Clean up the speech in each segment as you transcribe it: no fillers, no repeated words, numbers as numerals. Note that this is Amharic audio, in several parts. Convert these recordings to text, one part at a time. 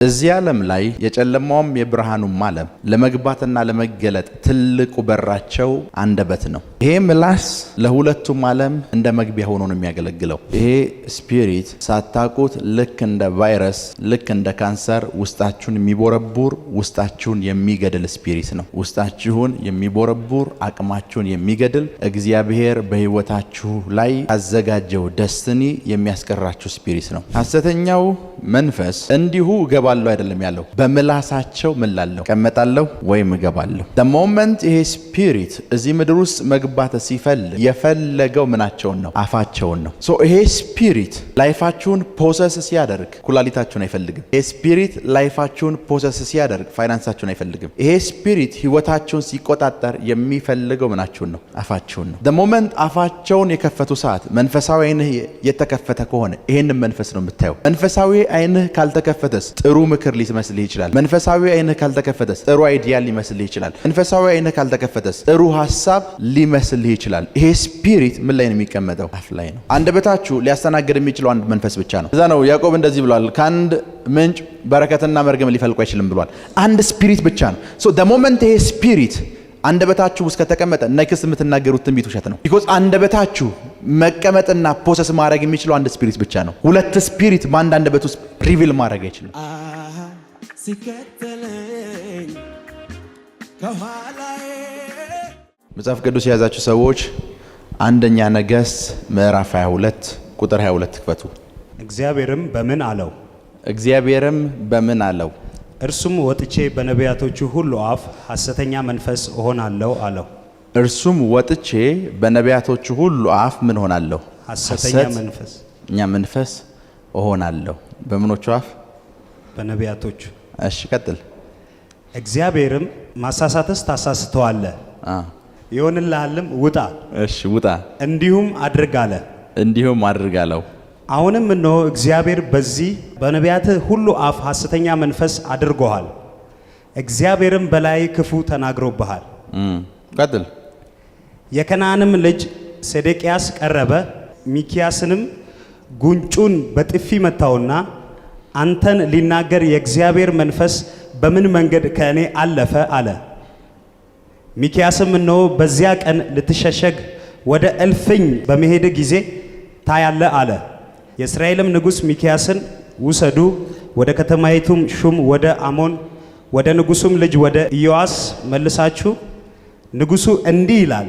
እዚህ ዓለም ላይ የጨለማውም የብርሃኑም ዓለም ለመግባትና ለመገለጥ ትልቁ በራቸው አንደበት ነው። ይሄ ምላስ ለሁለቱም ዓለም እንደ መግቢያ ሆኖ ነው የሚያገለግለው። ይሄ ስፒሪት ሳታውቁት ልክ እንደ ቫይረስ፣ ልክ እንደ ካንሰር ውስጣችሁን የሚቦረቡር ውስጣችሁን የሚገድል ስፒሪት ነው። ውስጣችሁን የሚቦረቡር አቅማችሁን የሚገድል እግዚአብሔር በሕይወታችሁ ላይ ያዘጋጀው ደስትኒ የሚያስቀራችሁ ስፒሪት ነው። ሐሰተኛው መንፈስ እንዲሁ ገባለው አይደለም ያለው፣ በምላሳቸው ምላለው ቀመጣለው ወይም ገባለው። the moment ይሄ ስፒሪት እዚህ ምድር ውስጥ መግባት ሲፈልግ የፈለገው ምናቸውን ነው? አፋቸውን ነው። ሶ ይሄ ስፒሪት ላይፋችሁን ፖሰስ ሲያደርግ ኩላሊታችሁን አይፈልግም። ይሄ ስፒሪት ላይፋችሁን ፖሰስ ሲያደርግ ፋይናንሳችሁን አይፈልግም። ይሄ ስፒሪት ህይወታችሁን ሲቆጣጠር የሚፈልገው ምናችሁን ነው? አፋችሁን ነው። the moment አፋቸውን የከፈቱ ሰዓት መንፈሳዊ አይንህ የተከፈተ ከሆነ ይሄንን መንፈስ ነው የምታየው። መንፈሳዊ አይንህ ካልተከፈተስ ጥሩ ምክር ሊመስልህ ይችላል። መንፈሳዊ አይንህ ካልተከፈተስ ጥሩ አይዲያ ሊመስልህ ይችላል። መንፈሳዊ አይንህ ካልተከፈተስ ጥሩ ሐሳብ ሊመስልህ ይችላል። ይሄ ስፒሪት ምን ላይ ነው የሚቀመጠው? አፍ ላይ ነው። አንደበታችሁ ሊያስተናግድ የሚችለው አንድ መንፈስ ብቻ ነው። እዛ ነው ያዕቆብ እንደዚህ ብሏል፣ ከአንድ ምንጭ በረከትና መርገም ሊፈልቁ አይችልም ብሏል። አንድ ስፒሪት ብቻ ነው። ሶ the moment ይሄ ስፒሪት አንደበታችሁ ውስጥ ከተቀመጠ ነክስ የምትናገሩት ትንቢት ውሸት ነው። ቢኮዝ አንደበታችሁ መቀመጥና ፕሮሰስ ማድረግ የሚችለው አንድ ስፒሪት ብቻ ነው። ሁለት ስፒሪት በአንድ አንደበት ውስጥ ሪቪል ማድረግ አይችልም። ሲከተለኝ ከኋላዬ መጽሐፍ ቅዱስ የያዛችሁ ሰዎች አንደኛ ነገሥት ምዕራፍ 22 ቁጥር 22 ክፈቱ። እግዚአብሔርም በምን አለው? እግዚአብሔርም በምን አለው? እርሱም ወጥቼ በነቢያቶቹ ሁሉ አፍ ሐሰተኛ መንፈስ እሆናለሁ አለው። እርሱም ወጥቼ በነቢያቶቹ ሁሉ አፍ ምን ሆናለሁ? ሐሰተኛ መንፈስ እሆናለሁ። በምኖቹ አፍ? በነቢያቶቹ። እሺ ቀጥል። እግዚአብሔርም ማሳሳትስ ታሳስተዋለህ፣ ይሆንልሃልም፣ ውጣ። እሺ ውጣ። እንዲሁም አድርግ አለ። እንዲሁም አድርግ አለው። አሁንም እነሆ እግዚአብሔር በዚህ በነቢያትህ ሁሉ አፍ ሐሰተኛ መንፈስ አድርጎሃል፣ እግዚአብሔርም በላይ ክፉ ተናግሮብሃል። ቀጥል። የከነዓንም ልጅ ሴዴቅያስ ቀረበ፣ ሚክያስንም ጉንጩን በጥፊ መታውና አንተን ሊናገር የእግዚአብሔር መንፈስ በምን መንገድ ከእኔ አለፈ አለ። ሚክያስም እነሆ በዚያ ቀን ልትሸሸግ ወደ እልፍኝ በመሄድ ጊዜ ታያለ አለ። የእስራኤልም ንጉሥ ሚክያስን ውሰዱ፣ ወደ ከተማይቱም ሹም ወደ አሞን ወደ ንጉሡም ልጅ ወደ ኢዮአስ መልሳችሁ ንጉሡ እንዲህ ይላል፣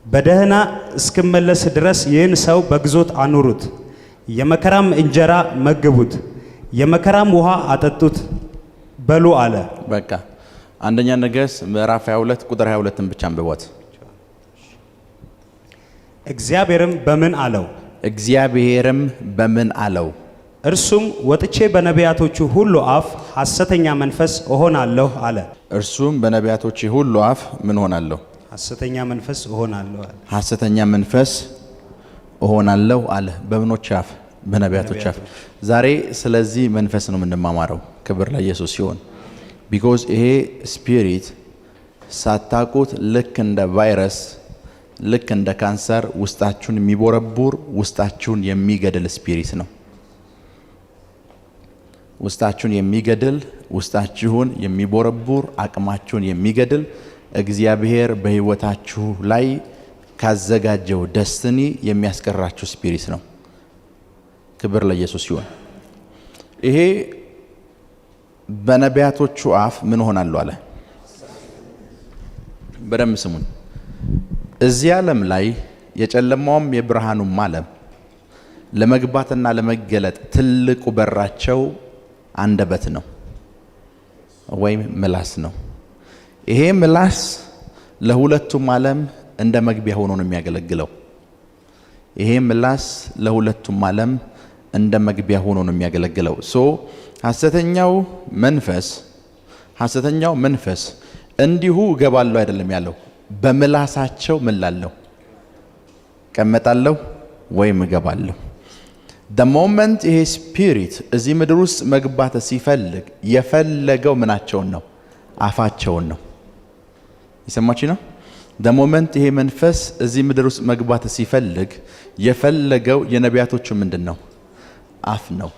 በደህና እስክመለስ ድረስ ይህን ሰው በግዞት አኑሩት፣ የመከራም እንጀራ መግቡት፣ የመከራም ውሃ አጠጡት በሉ አለ። በቃ አንደኛ ነገሥት ምዕራፍ 22 ቁጥር 22ን ብቻ አንብቧት። እግዚአብሔርም በምን አለው? እግዚአብሔርም በምን አለው? እርሱም ወጥቼ በነቢያቶቹ ሁሉ አፍ ሐሰተኛ መንፈስ እሆናለሁ አለ። እርሱም በነቢያቶቹ ሁሉ አፍ ምን ሆናለሁ? ሐሰተኛ መንፈስ እሆናለሁ አለ። ሐሰተኛ መንፈስ እሆናለሁ አለ። በምኖች አፍ? በነቢያቶች አፍ። ዛሬ ስለዚህ መንፈስ ነው የምንማማረው። ክብር ለኢየሱስ ሲሆን ቢኮዝ ይሄ ስፒሪት ሳታውቁት ልክ እንደ ቫይረስ፣ ልክ እንደ ካንሰር ውስጣችሁን የሚቦረቡር ውስጣችሁን የሚገድል ስፒሪት ነው። ውስጣችሁን የሚገድል ውስጣችሁን የሚቦረቡር አቅማችሁን የሚገድል እግዚአብሔር በሕይወታችሁ ላይ ካዘጋጀው ደስትኒ የሚያስቀራችሁ ስፒሪት ነው። ክብር ለኢየሱስ ይሁን። ይሄ በነቢያቶቹ አፍ ምን ሆናለሁ አለ? በደም ስሙን። እዚህ ዓለም ላይ የጨለማውም የብርሃኑም ዓለም ለመግባትና ለመገለጥ ትልቁ በራቸው አንደበት ነው ወይም ምላስ ነው። ይሄ ምላስ ለሁለቱም ዓለም እንደ መግቢያ ሆኖ ነው የሚያገለግለው። ይሄ ምላስ ለሁለቱም ዓለም እንደ መግቢያ ሆኖ ነው የሚያገለግለው። ሶ ሐሰተኛው መንፈስ እንዲሁ ገባለው አይደለም ያለው፣ በምላሳቸው ምላለው ቀመጣለው ወይም ገባለው። the moment ይሄ ስፒሪት እዚህ ምድር ውስጥ መግባት ሲፈልግ የፈለገው ምናቸውን ነው? አፋቸውን ነው። ይሰማችሁ ነው? the moment ይሄ መንፈስ እዚህ ምድር ውስጥ መግባት ሲፈልግ የፈለገው የነቢያቶቹ ምንድነው? አፍ ነው።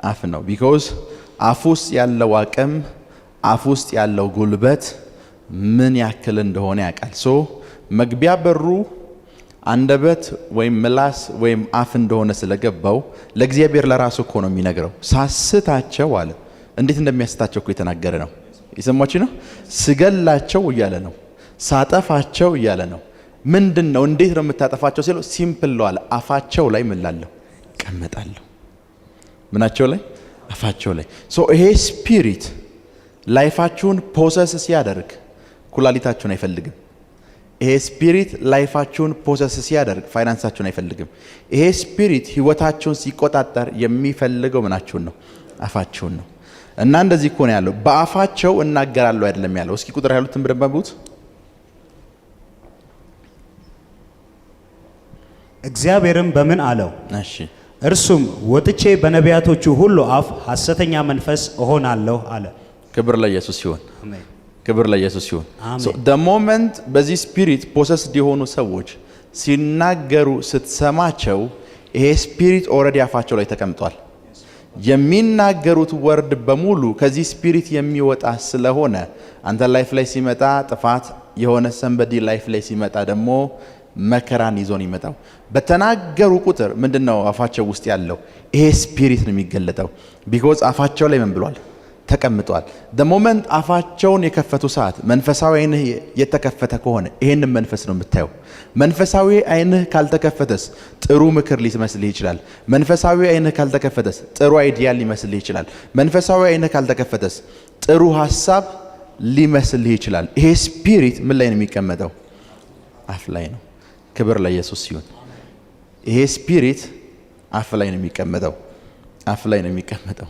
አፍ ነው። ቢኮዝ አፍ ውስጥ ያለው አቅም አፍ ውስጥ ያለው ጉልበት ምን ያክል እንደሆነ ያውቃል። ሶ መግቢያ በሩ አንደበት ወይም ምላስ ወይም አፍ እንደሆነ ስለገባው ለእግዚአብሔር ለራሱ እኮ ነው የሚነግረው። ሳስታቸው አለ። እንዴት እንደሚያስታቸው እኮ የተናገረ ነው። ይሰማችሁ ነው። ስገላቸው እያለ ነው። ሳጠፋቸው እያለ ነው። ምንድነው? እንዴት ነው የምታጠፋቸው ሲለው ሲምፕል ነው አለ። አፋቸው ላይ ምላለው ቀመጣለሁ። ምናቸው ላይ? አፋቸው ላይ። ሶ ይሄ ስፒሪት ላይፋችሁን ፖሰስ ሲያደርግ ኩላሊታችሁን አይፈልግም። ይሄ ስፒሪት ላይፋችሁን ፖሰስ ሲያደርግ ፋይናንሳችሁን አይፈልግም። ይሄ ስፒሪት ህይወታችሁን ሲቆጣጠር የሚፈልገው ምናችሁን ነው? አፋችሁን ነው። እና እንደዚህ እኮ ነው ያለው። በአፋቸው እናገራለሁ አይደለም ያለው። እስኪ ቁጥር ያሉትን በደንብ እግዚአብሔርም በምን አለው? እሺ እርሱም ወጥቼ በነቢያቶቹ ሁሉ አፍ ሐሰተኛ መንፈስ እሆናለሁ አለ። ክብር ለኢየሱስ ይሁን። አሜን። ክብር ለኢየሱስ ይሁን። አሜን። ሶ the moment በዚህ ስፒሪት ፖሰስድ የሆኑ ሰዎች ሲናገሩ ስትሰማቸው ይሄ ስፒሪት ኦልሬዲ አፋቸው ላይ ተቀምጧል። የሚናገሩት ወርድ በሙሉ ከዚህ ስፒሪት የሚወጣ ስለሆነ አንተ ላይፍ ላይ ሲመጣ ጥፋት፣ የሆነ ሰንበዲ ላይፍ ላይ ሲመጣ ደግሞ መከራን ይዞን ይመጣው። በተናገሩ ቁጥር ምንድነው አፋቸው ውስጥ ያለው? ይሄ ስፒሪት ነው የሚገለጠው። ቢኮዝ አፋቸው ላይ ምን ብሏል? ተቀምጧል። the moment አፋቸውን የከፈቱ ሰዓት መንፈሳዊ አይንህ የተከፈተ ከሆነ ይሄንን መንፈስ ነው የምታየው። መንፈሳዊ አይንህ ካልተከፈተስ ጥሩ ምክር ሊመስልህ ይችላል። መንፈሳዊ አይንህ ካልተከፈተስ ጥሩ አይዲያ ሊመስልህ ይችላል። መንፈሳዊ አይንህ ካልተከፈተስ ጥሩ ሐሳብ ሊመስልህ ይችላል። ይሄ ስፒሪት ምን ላይ ነው የሚቀመጠው? አፍ ላይ ነው። ክብር ለኢየሱስ ይሁን። ይሄ ስፒሪት አፍ ላይ ነው የሚቀመጠው። አፍ ላይ ነው የሚቀመጠው።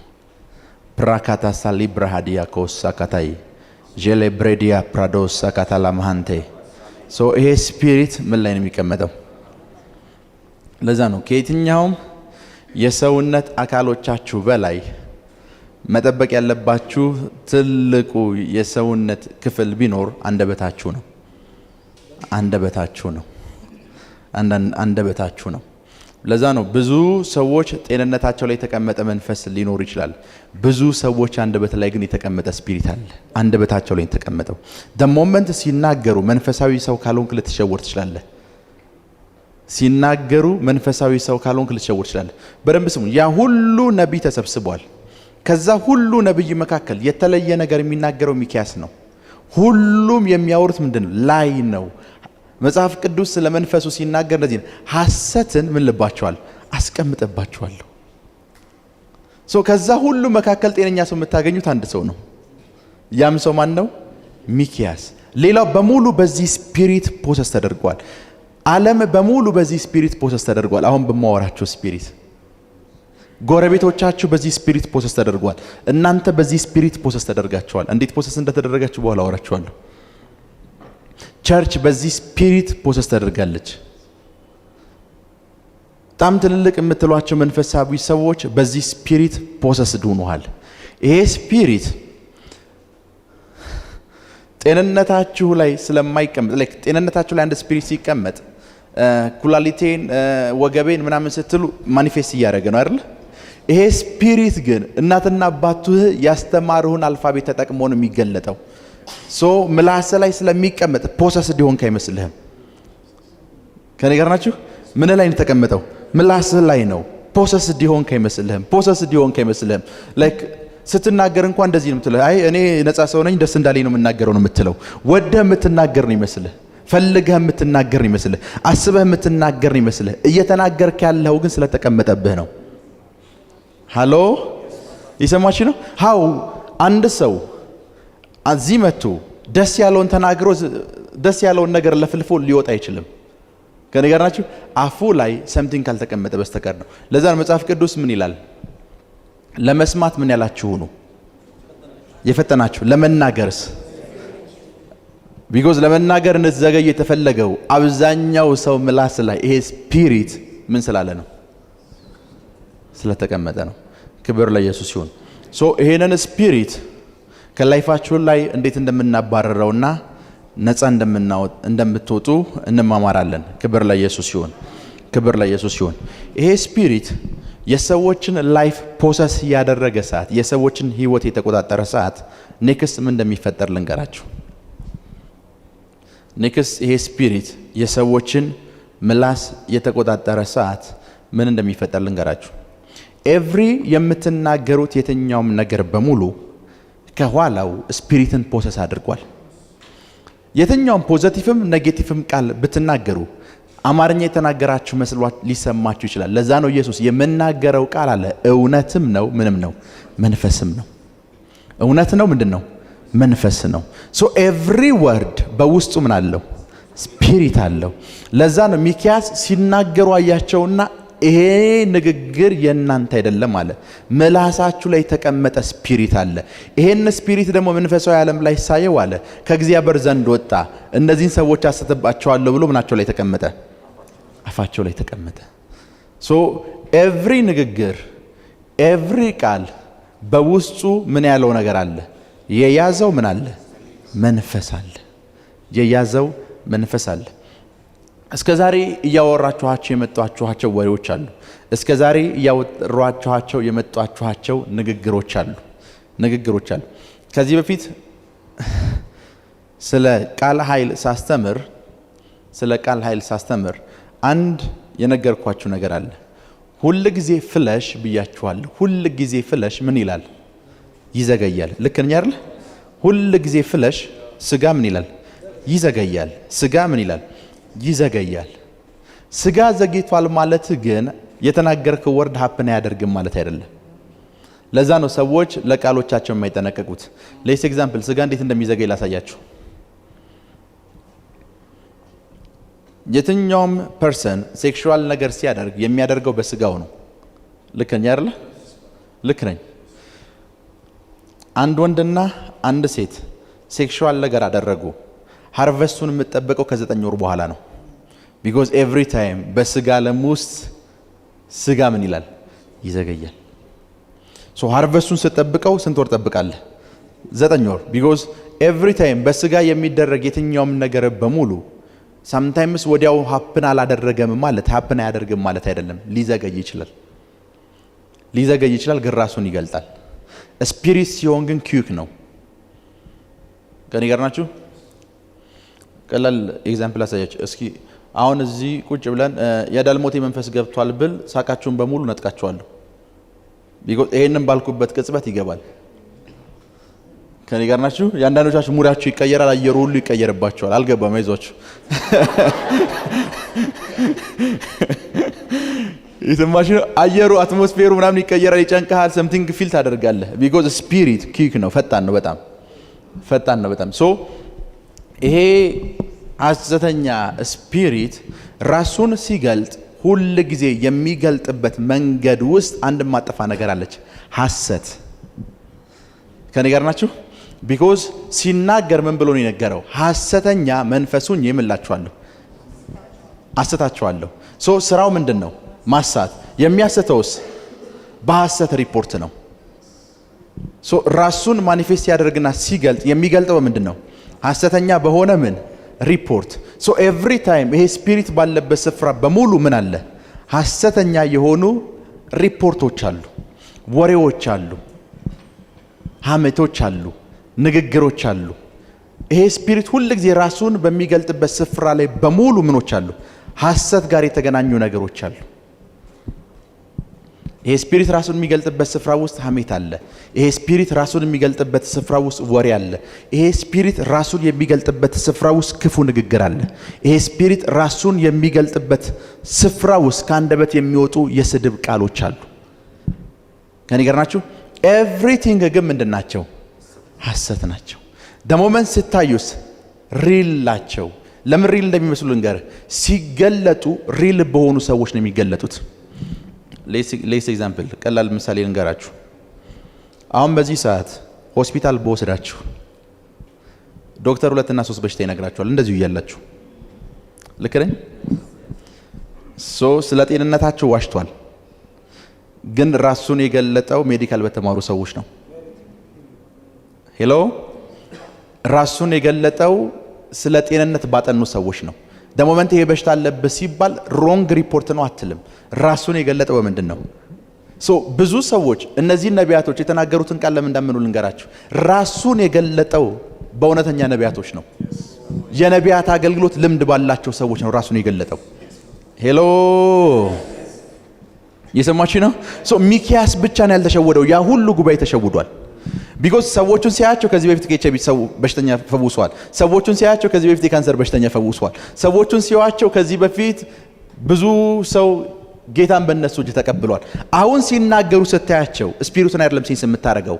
ፕራካታ ሳሊ ብራሃዲያ ኮሳካታይ ጄሌ ብሬዲያ ፕራዶስ ሳካታላ ማሃንቴ። ሶ ይሄ ስፒሪት ምን ላይ ነው የሚቀመጠው? ለዛ ነው ከየትኛውም የሰውነት አካሎቻችሁ በላይ መጠበቅ ያለባችሁ ትልቁ የሰውነት ክፍል ቢኖር አንደበታችሁ ነው። አንደበታችሁ ነው። አንደበታችሁ ነው። ለዛ ነው ብዙ ሰዎች ጤንነታቸው ላይ የተቀመጠ መንፈስ ሊኖር ይችላል። ብዙ ሰዎች አንደበት ላይ ግን የተቀመጠ ስፒሪት አለ። አንደበታቸው ላይ የተቀመጠው the moment ሲናገሩ መንፈሳዊ ሰው ካልሆንክ ልትሸወር ትችላለህ። ሲናገሩ መንፈሳዊ ሰው ካልሆንክ ልትሸወር ትችላለህ። በደንብ ስሙ። ያ ሁሉ ነቢይ ተሰብስቧል። ከዛ ሁሉ ነቢይ መካከል የተለየ ነገር የሚናገረው ሚኪያስ ነው። ሁሉም የሚያወሩት ምንድነው? ላይ ነው። መጽሐፍ ቅዱስ ስለ መንፈሱ ሲናገር እንደዚህ ነው። ሐሰትን ምን ልባቸዋል? አስቀምጥባቸዋለሁ። ከዛ ሁሉ መካከል ጤነኛ ሰው የምታገኙት አንድ ሰው ነው። ያም ሰው ማን ነው? ሚኪያስ። ሌላው በሙሉ በዚህ ስፒሪት ፖሰስ ተደርጓል። ዓለም በሙሉ በዚህ ስፒሪት ፖሰስ ተደርጓል። አሁን በማወራችሁ ስፒሪት ጎረቤቶቻችሁ በዚህ ስፒሪት ፖሰስ ተደርጓል። እናንተ በዚህ ስፒሪት ፖሰስ ተደርጋችኋል። እንዴት ፖሰስ እንደተደረጋችሁ በኋላ አወራችኋለሁ። ቸርች በዚህ ስፒሪት ፖሰስ ተደርጋለች። በጣም ትልልቅ የምትሏቸው መንፈሳዊ ሰዎች በዚህ ስፒሪት ፖሰስ ሆነዋል። ይሄ ስፒሪት ጤንነታችሁ ላይ ስለማይቀመጥ like ጤንነታችሁ ላይ አንድ ስፒሪት ሲቀመጥ ኩላሊቴን ወገቤን ምናምን ስትሉ ማኒፌስት እያደረገ ነው አይደል? ይሄ ስፒሪት ግን እናትና አባቱህ ያስተማሩህን አልፋቤት ተጠቅሞ ነው የሚገለጠው። ምላስ ላይ ስለሚቀመጥ ፖሰስ ዲሆን ካይመስልህም። ከኔ ጋር ናችሁ? ምን ላይ ነው ተቀመጠው? ምላስ ላይ ነው። ፖሰስ ዲሆን ካይመስልህም። ፖሰስ ዲሆን ካይመስልህም። ላይክ ስትናገር እንኳን እንደዚህ ነው የምትለው። አይ እኔ ነፃ ሰው ነኝ ደስ እንዳለኝ ነው የምናገረው ነው የምትለው። ወደህ የምትናገር ነው ይመስልህ። ፈልገህ የምትናገር ነው ይመስልህ። አስበህ የምትናገር ነው ይመስልህ። እየተናገርክ ያለው ግን ስለተቀመጠብህ ነው። ሃሎ ይሰማች ነው? ሃው አንድ ሰው እዚህ መጥቶ ደስ ያለውን ተናግሮ ደስ ያለውን ነገር ለፍልፎ ሊወጣ አይችልም። ከኔ ጋር ናችሁ? አፉ ላይ ሰምቲንግ ካልተቀመጠ በስተቀር ነው። ለዛ መጽሐፍ ቅዱስ ምን ይላል? ለመስማት ምን ያላችሁ ሁኑ፣ የፈጠናችሁ። ለመናገርስ ቢኮዝ ለመናገር እንድትዘገዩ የተፈለገው አብዛኛው ሰው ምላስ ላይ ይሄ ስፒሪት ምን ስላለ ነው? ስለተቀመጠ ነው። ክብር ለኢየሱስ ይሁን። ይሄንን ስፒሪት ከላይፋችሁ ላይ እንዴት እንደምናባረረውና ነፃ እንደምትወጡ እንማማራለን። ክብር ለኢየሱስ ይሁን። ክብር ለኢየሱስ ይሁን። ይሄ ስፒሪት የሰዎችን ላይፍ ፖሰስ ያደረገ ሰዓት፣ የሰዎችን ህይወት የተቆጣጠረ ሰዓት ኔክስት ምን እንደሚፈጠር ልንገራችሁ። ኔክስት ይሄ ስፒሪት የሰዎችን ምላስ የተቆጣጠረ ሰዓት ምን እንደሚፈጠር ልንገራችሁ። ኤቭሪ የምትናገሩት የትኛውም ነገር በሙሉ ከኋላው ስፒሪትን ፖሰስ አድርጓል። የትኛውም ፖዚቲቭም ኔጌቲቭም ቃል ብትናገሩ አማርኛ የተናገራችሁ መስሏት ሊሰማችሁ ይችላል። ለዛ ነው ኢየሱስ የምናገረው ቃል አለ እውነትም ነው ምንም ነው መንፈስም ነው። እውነት ነው ምንድን ነው? መንፈስ ነው። ሶ ኤቭሪ ወርድ በውስጡ ምን አለው? ስፒሪት አለው። ለዛ ነው ሚኪያስ ሲናገሩ አያቸውና ይሄ ንግግር የእናንተ አይደለም አለ። ምላሳችሁ ላይ የተቀመጠ ስፒሪት አለ። ይሄን ስፒሪት ደግሞ መንፈሳዊ ዓለም ላይ ሳየው አለ ከእግዚአብሔር ዘንድ ወጣ። እነዚህን ሰዎች አሰተባቸዋለሁ ብሎ ምናቸው ላይ ተቀመጠ? አፋቸው ላይ ተቀመጠ። ሶ ኤቭሪ ንግግር ኤቭሪ ቃል በውስጡ ምን ያለው ነገር አለ? የያዘው ምን አለ? መንፈስ አለ። የያዘው መንፈስ አለ። እስከ ዛሬ እያወራችኋቸው የመጣችኋቸው ወሬዎች አሉ። እስከ ዛሬ እያወራችኋቸው የመጣችኋቸው ንግግሮች አሉ። ከዚህ በፊት ስለ ቃል ኃይል ሳስተምር አንድ የነገርኳችሁ ነገር አለ። ሁል ጊዜ ፍለሽ ብያችኋለሁ። ሁል ጊዜ ፍለሽ ምን ይላል? ይዘገያል። ልክ ነኝ አይደል? ሁል ጊዜ ፍለሽ ስጋ ምን ይላል? ይዘገያል። ስጋ ምን ይላል? ይዘገያል። ስጋ ዘግይቷል ማለት ግን የተናገርከው ወርድ ሀፕን አያደርግም ማለት አይደለም። ለዛ ነው ሰዎች ለቃሎቻቸው የማይጠነቀቁት። ሌስ ኤግዛምፕል ስጋ እንዴት እንደሚዘገይ ላሳያችሁ። የትኛውም ፐርሰን ሴክሹዋል ነገር ሲያደርግ የሚያደርገው በስጋው ነው። ልክ ነኝ አይደል? ልክ ነኝ። አንድ ወንድና አንድ ሴት ሴክሹዋል ነገር አደረጉ። ሃርቨስቱን የምትጠብቀው ከ9 ወር በኋላ ነው። ቢኮዝ ኤቭሪ ታይም በስጋ ዓለም ውስጥ ስጋ ምን ይላል? ይዘገያል። ሶ ሃርቨስቱን ስትጠብቀው ስንት ወር ጠብቃለህ? 9 ወር። ቢኮዝ ኤቭሪ ታይም በስጋ የሚደረግ የትኛውም ነገር በሙሉ ሳምታይምስ ወዲያው ሀፕን አላደረገም ማለት ሀፕን አያደርግም ማለት አይደለም። ሊዘገይ ይችላል ግን ራሱን ይገልጣል። ስፒሪት ሲሆን ግን ኪዩክ ነው። ከኔ ጋር ናችሁ? ቀላል ኤግዛምፕል አሳያችሁ እስኪ። አሁን እዚህ ቁጭ ብለን የዳልሞቴ መንፈስ ገብቷል ብል ሳቃችሁን በሙሉ ነጥቃችኋለሁ። ቢኮዝ ይሄንን ባልኩበት ቅጽበት ይገባል። ከኔ ጋር ናችሁ? ያንዳንዶቻችሁ ሙዳችሁ ይቀየራል፣ አየሩ ሁሉ ይቀየርባችኋል። አልገባም? አይዟችሁ። ይተማሽ አየሩ አትሞስፌሩ ምናምን ይቀየራል፣ ይጨንቀሃል፣ ሰምቲንግ ፊል ታደርጋለህ። ቢኮዝ ስፒሪት ኪክ ነው፣ ፈጣን ነው በጣም ሶ ይሄ ሐሰተኛ ስፒሪት ራሱን ሲገልጥ ሁል ጊዜ የሚገልጥበት መንገድ ውስጥ አንድ ማጠፋ ነገር አለች፣ ሐሰት። ከኔ ጋር ናችሁ? ቢኮዝ ሲናገር ምን ብሎ ነው የነገረው? ሐሰተኛ መንፈሱን የምላችኋለሁ፣ አሰታችኋለሁ። ሶ ስራው ምንድን ነው? ማሳት። የሚያስተውስ በሐሰት ሪፖርት ነው። ሶ ራሱን ማኒፌስት ያደርግና ሲገልጥ የሚገልጠው ምንድን ነው? ሐሰተኛ በሆነ ምን ሪፖርት። ሶ ኤቭሪ ታይም ይሄ ስፒሪት ባለበት ስፍራ በሙሉ ምን አለ? ሐሰተኛ የሆኑ ሪፖርቶች አሉ፣ ወሬዎች አሉ፣ ሐሜቶች አሉ፣ ንግግሮች አሉ። ይሄ ስፒሪት ሁል ጊዜ ራሱን በሚገልጥበት ስፍራ ላይ በሙሉ ምኖች አሉ? ሐሰት ጋር የተገናኙ ነገሮች አሉ። ይሄ ስፒሪት ራሱን የሚገልጥበት ስፍራ ውስጥ ሐሜት አለ። ይሄ ስፒሪት ራሱን የሚገልጥበት ስፍራ ውስጥ ወሬ አለ። ይሄ ስፒሪት ራሱን የሚገልጥበት ስፍራ ውስጥ ክፉ ንግግር አለ። ይሄ ስፒሪት ራሱን የሚገልጥበት ስፍራ ውስጥ ከአንደበት የሚወጡ የስድብ ቃሎች አሉ። ከኔ ጋር ናችሁ? ኤቭሪቲንግ ግን ምንድን ናቸው? ሐሰት ናቸው። ደሞመን ስታዩስ ሪል ናቸው። ለምን ሪል እንደሚመስሉ ልንገርህ። ሲገለጡ ሪል በሆኑ ሰዎች ነው የሚገለጡት። ሌስ ኤግዛምፕል ቀላል ምሳሌ ልንገራችሁ። አሁን በዚህ ሰዓት ሆስፒታል በወስዳችሁ ዶክተር 2 እና 3 በሽታ ይነግራችኋል። እንደዚሁ እያላችሁ ልክ ነኝ? ስለ ጤንነታችሁ ዋሽቷል፣ ግን ራሱን የገለጠው ሜዲካል በተማሩ ሰዎች ነው። ሄሎ፣ ራሱን የገለጠው ስለ ጤንነት ባጠኑ ሰዎች ነው። ደሞመንት ይሄ በሽታ አለበት ሲባል ሮንግ ሪፖርት ነው አትልም። ራሱን የገለጠው በምንድን ነው? ብዙ ሰዎች እነዚህ ነቢያቶች የተናገሩትን ቃል ለምን እንዳመኑ ልንገራችሁ። ራሱን የገለጠው በእውነተኛ ነቢያቶች ነው። የነቢያት አገልግሎት ልምድ ባላቸው ሰዎች ነው ራሱን የገለጠው። ሄሎ እየሰማችሁ ነው? ሚኪያስ ብቻ ነው ያልተሸወደው። ያ ሁሉ ጉባኤ ተሸውዷል። ቢኮዝ ሰዎቹን ሲያያቸው ከዚህ በፊት ከኤችአይቪ በሽተኛ ፈውሷል። ሰዎቹን ሲያያቸው ከዚህ በፊት የካንሰር በሽተኛ ፈውሷል። ሰዎቹን ሲያዩዋቸው ከዚህ በፊት ብዙ ሰው ጌታን በእነሱ እጅ ተቀብሏል። አሁን ሲናገሩ ስታያቸው ስፒሪቱን አይደለም ሴንስ የምታደርገው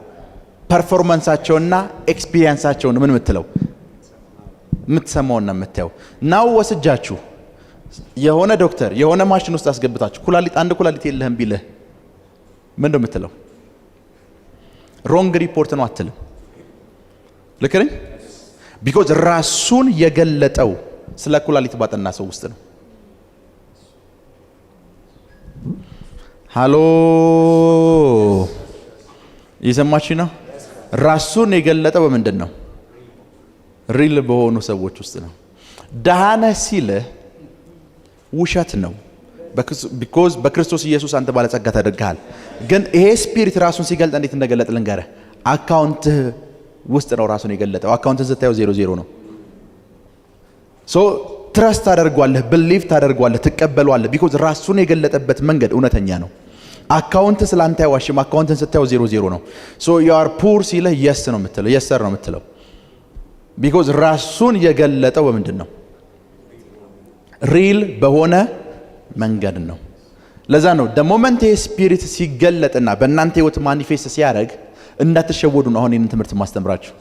ፐርፎርማንሳቸውና ኤክስፒሪየንሳቸውን ምን የምትለው የምትሰማውና የምታየው ናው ወስጃችሁ የሆነ ዶክተር የሆነ ማሽን ውስጥ አስገብታችሁ ኩላሊት አንድ ኩላሊት የለህም ቢልህ ምን እንደምትለው ሮንግ ሪፖርት ነው አትልም። ልክ ነኝ? ቢኮዝ ራሱን የገለጠው ስለ ኩላሊት ባጠና ሰው ውስጥ ነው። ሃሎ እየሰማችሁ ነው? ራሱን የገለጠው በምንድን ነው? ሪል በሆኑ ሰዎች ውስጥ ነው። ደሃነ ሲልህ ውሸት ነው። ቢኮዝ በክርስቶስ ኢየሱስ አንተ ባለጸጋ ተደርገሃል። ግን ይሄ ስፒሪት ራሱን ሲገልጥ እንዴት እንደገለጥ ልንገርህ። አካውንትህ ውስጥ ነው ራሱን የገለጠው። አካውንትህ ስታየው 00 ነው። ትረስት ታደርጓለህ፣ ብሊቭ ታደርጓለህ፣ ትቀበሏለህ። ቢኮዝ ራሱን የገለጠበት መንገድ እውነተኛ ነው። አካውንት ስላንተ አይዋሽም። አካውንትን ስታየው 00 ነው። you are poor ሲልህ yes ነው የምትለው፣ yes sir ነው የምትለው። ቢኮዝ ራሱን የገለጠው በምንድን ነው? ሪል በሆነ መንገድ ነው። ለዛ ነው ሞመንት ስፒሪት ሲገለጥና በእናንተ ህይወት ማኒፌስት ሲያደርግ እንዳትሸወዱ ነው አሁን ይህንን ትምህርት ማስተምራችሁ።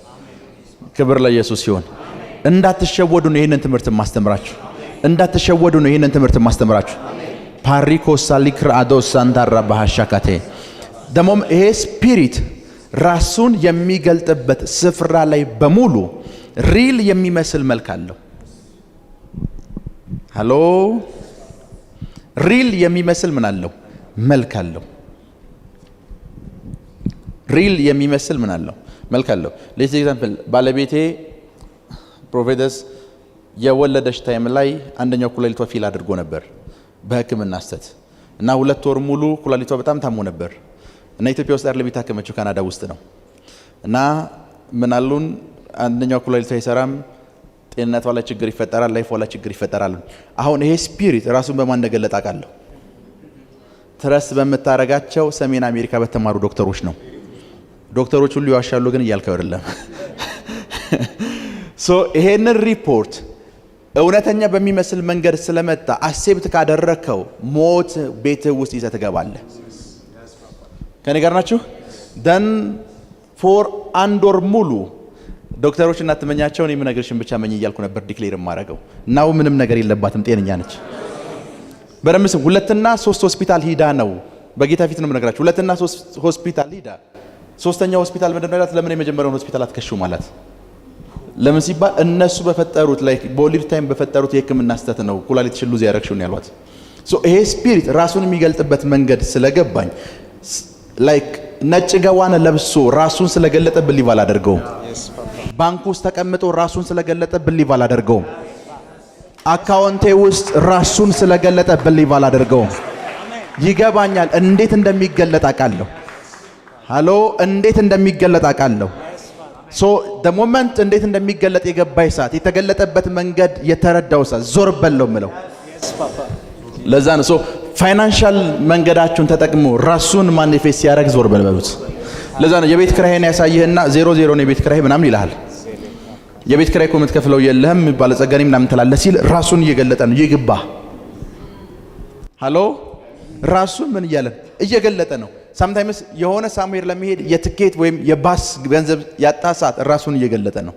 ክብር ለኢየሱስ ይሁን። እንዳትሸወዱ ነው ይህንን ትምህርት ማስተምራችሁ። እንዳትሸወዱ ነው ይህንን ትምህርት ማስተምራችሁ። ፓሪኮ ሳሊክር አዶስ ሳንታራ ባሃሻካቴ ደሞም ይሄ ስፒሪት ራሱን የሚገልጥበት ስፍራ ላይ በሙሉ ሪል የሚመስል መልክ አለው። ሃሎ ሪል የሚመስል ምን አለው? መልክ አለው። ሪል የሚመስል ምን አለው? መልክ አለው። ሌትስ ኤግዛምፕል ባለቤቴ ፕሮፌደስ የወለደች ታይም ላይ አንደኛው ኩላሊቷ ፊል አድርጎ ነበር በሕክምና ስተት እና 2 ወር ሙሉ ኩላሊቷ በጣም ታሞ ነበር እና ኢትዮጵያ ውስጥ አይደለም የታከመችው ካናዳ ውስጥ ነው። እና ምን አሉን አንደኛው ኩላሊቷ አይሰራም፣ ጤንነቷ ላይ ችግር ይፈጠራል፣ ላይፏ ላይ ችግር ይፈጠራል። አሁን ይሄ ስፒሪት ራሱን በማን እንደገለጠ አውቃለሁ። ትረስት በምታረጋቸው ሰሜን አሜሪካ በተማሩ ዶክተሮች ነው። ዶክተሮች ሁሉ ይዋሻሉ ግን እያልከው አይደለም። ይሄንን ሪፖርት እውነተኛ በሚመስል መንገድ ስለመጣ አክሴፕት ካደረከው ሞት ቤትህ ውስጥ ይዘህ ትገባለህ። ከኔ ጋር ናችሁ? ደን ፎር 1 ወር ሙሉ ዶክተሮች እናትመኛቸው እኔ የምነግርሽን ብቻ መኝ እያልኩ ነበር ዲክሌር የማደርገው። ናው ምንም ነገር የለባትም፣ ጤነኛ ነች። በደምብ 2 እና 3 ሆስፒታል ሂዳ ነው በጌታ ፊት ነው የምነግራችሁ። 2 እና 3 ሆስፒታል ሂዳ 3ኛው ሆስፒታል ምንድን ነው ያላት? ለምን የመጀመሪያውን ሆስፒታል አትከሹ ማለት ለምን ሲባል እነሱ በፈጠሩት ላይ በወሊድ ታይም በፈጠሩት የሕክምና ስተት ነው ኩላሊትሽን ሉዝ ያረግሽው ነው ያሏት። ይሄ ስፒሪት ራሱን የሚገልጥበት መንገድ ስለገባኝ ላይክ ነጭ ገዋን ለብሶ ራሱን ስለገለጠ ብሊቭ አላደርገውም። ባንክ ውስጥ ተቀምጦ ራሱን ስለገለጠ ብሊቭ አላደርገውም። አካውንቴ ውስጥ ራሱን ስለገለጠ ብሊቭ አላደርገውም። ይገባኛል፣ እንዴት እንደሚገለጥ አውቃለሁ። ሃሎ እንዴት እንደሚገለጥ አውቃለሁ። the moment እንዴት እንደሚገለጥ የገባይ ሰዓት የተገለጠበት መንገድ የተረዳው ሰዓት ዞር በለው ምለው። ለዛ ነው ፋይናንሻል መንገዳችሁን ተጠቅሞ ራሱን ማኒፌስት ያደርግ ዞር በሉት። ለዛ ነው የቤት ክራይን ያሳየህና 00 ነው የቤት ክራይ ምናምን ይልሃል። የቤት ክራይ እኮ የምትከፍለው የለህም ባለጸጋኔ ምናምን ትላለህ ሲል ራሱን እየገለጠ ነው። ይግባ ሃሎ ራሱን ምን እያለ እየገለጠ ነው። ሳምታይምስ የሆነ ሳሙኤል ለመሄድ የትኬት ወይም የባስ ገንዘብ ያጣ ሰዓት ራሱን እየገለጠ ነው።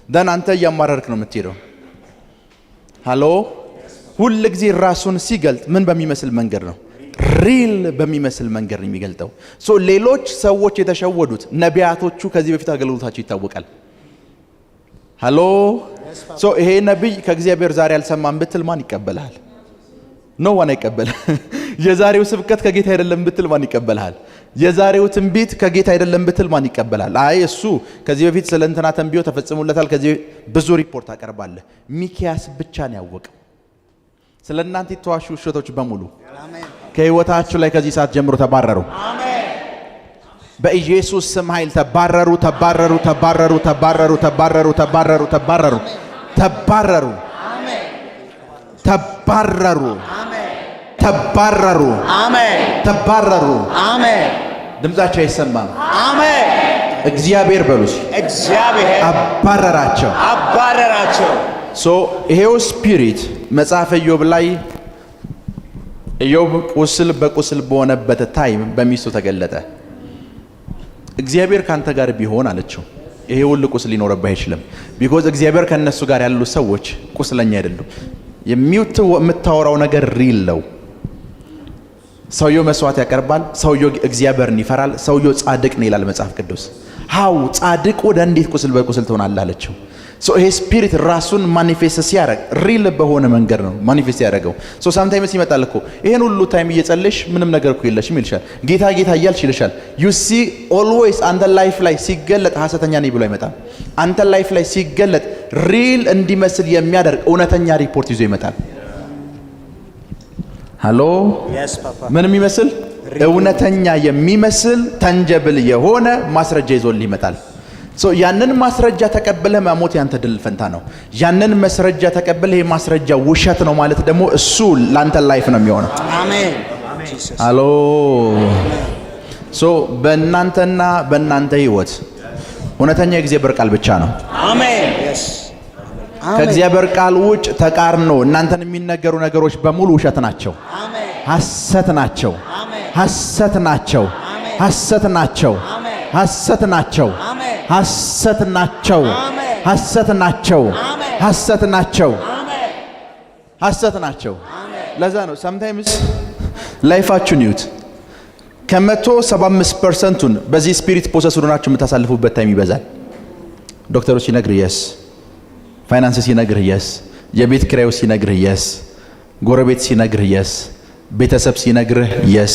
ደን አንተ እያማረርክ ነው የምትሄደው። ሃሎ ሁል ጊዜ ራሱን ሲገልጥ ምን በሚመስል መንገድ ነው? ሪል በሚመስል መንገድ ነው የሚገልጠው። ሌሎች ሰዎች የተሸወዱት ነቢያቶቹ ከዚህ በፊት አገልግሎታቸው ይታወቃል። ሃሎ ይሄ ነቢይ ከእግዚአብሔር ዛሬ አልሰማም ብትል ማን ይቀበልሃል? ኖ ዋን አይቀበልህ። የዛሬው ስብከት ከጌታ አይደለም ብትል ማን ይቀበልሃል? የዛሬው ትንቢት ከጌታ አይደለም ብትል ማን ይቀበልሃል? አይ እሱ ከዚህ በፊት ስለ እንትና ተንቢዮ ተፈጽሞለታል፣ ከዚህ ብዙ ሪፖርት አቀርባለህ። ሚኪያስ ብቻ ነው ያወቀው። ስለናንተ የተዋሹ ውሸቶች በሙሉ ከህይወታችሁ ላይ ከዚህ ሰዓት ጀምሮ ተባረሩ። በኢየሱስ ስም ኃይል ተባረሩ፣ ተባረሩ፣ ተባረሩ፣ ተባረሩ፣ ተባረሩ፣ ተባረሩ፣ ተባረሩ፣ ተባረሩ፣ ተባረሩ፣ ተባረሩ፣ ተባረሩ። ድምጻቸው አይሰማም። እግዚአብሔር በሉስ፣ እግዚአብሔር አባረራቸው። ይሄው ስፒሪት መጽሐፈ ኢዮብ ላይ ኢዮብ ቁስል በቁስል በሆነበት ታይም በሚስቱ ተገለጠ። እግዚአብሔር ካንተ ጋር ቢሆን አለችው ይሄ ሁሉ ቁስል ሊኖርብህ አይችልም። ቢኮዝ እግዚአብሔር ከነሱ ጋር ያሉ ሰዎች ቁስለኛ አይደሉም። የምታወራው ነገር ሪል ነው። ሰውየው መስዋዕት ያቀርባል። ሰውየው እግዚአብሔርን ይፈራል። ሰውየው ጻድቅ ነው ይላል መጽሐፍ ቅዱስ። ሃው ጻድቅ ወደ እንዴት ቁስል በቁስል ትሆናለህ አለችው። ይሄ ስፒሪት ራሱን ማኒፌስት ሲያደርግ ሪል በሆነ መንገድ ነው ማኒፌስት ያደርገው። ሳምታይምስ ይመጣል እኮ ይሄን ሁሉ ታይም እየጸለሽ ምንም ነገር እኮ የለሽም ይልሻል። ጌታ ጌታ እያልሽ ይልሻል። ዩ ሲ ኦልዌይስ አንተ ላይፍ ላይ ሲገለጥ ሐሰተኛ ነኝ ብሎ አይመጣም። አንተ ላይፍ ላይ ሲገለጥ ሪል እንዲመስል የሚያደርግ እውነተኛ ሪፖርት ይዞ ይመጣል። ሃሎ ምን የሚመስል እውነተኛ የሚመስል ተንጀብል የሆነ ማስረጃ ይዞልህ ይመጣል። ያንን ማስረጃ ተቀበለ ማሞት ያንተ ድል ፈንታ ነው። ያንን ማስረጃ ተቀበለ ይሄ ማስረጃ ውሸት ነው ማለት ደግሞ እሱ ላንተ ላይፍ ነው የሚሆነው። አሜን። ሃሎ በእናንተና በእናንተ ህይወት እውነተኛ የእግዚአብሔር ቃል ብቻ ነው። አሜን። ከእግዚአብሔር ቃል ውጭ ተቃርኖ እናንተን የሚነገሩ ነገሮች በሙሉ ውሸት ናቸው። ሐሰት ናቸው። ሐሰት ናቸው። ሐሰት ናቸው። ሐሰት ናቸው። ሐሰት ናቸው። ሐሰት ናቸው። ሐሰት ናቸው። ሐሰት ናቸው። ለዛ ነው sometimes ላይፋችሁን ይዩት ከ175%ን በዚህ ስፒሪት ፖሰስ ሆናችሁ የምታሳልፉበት ታይም ይበዛል። ዶክተሮች ሲነግር yes፣ ፋይናንስ ሲነግር yes፣ የቤት ኪራዩ ሲነግር yes፣ ጎረቤት ሲነግር yes፣ ቤተሰብ ሲነግርህ yes፣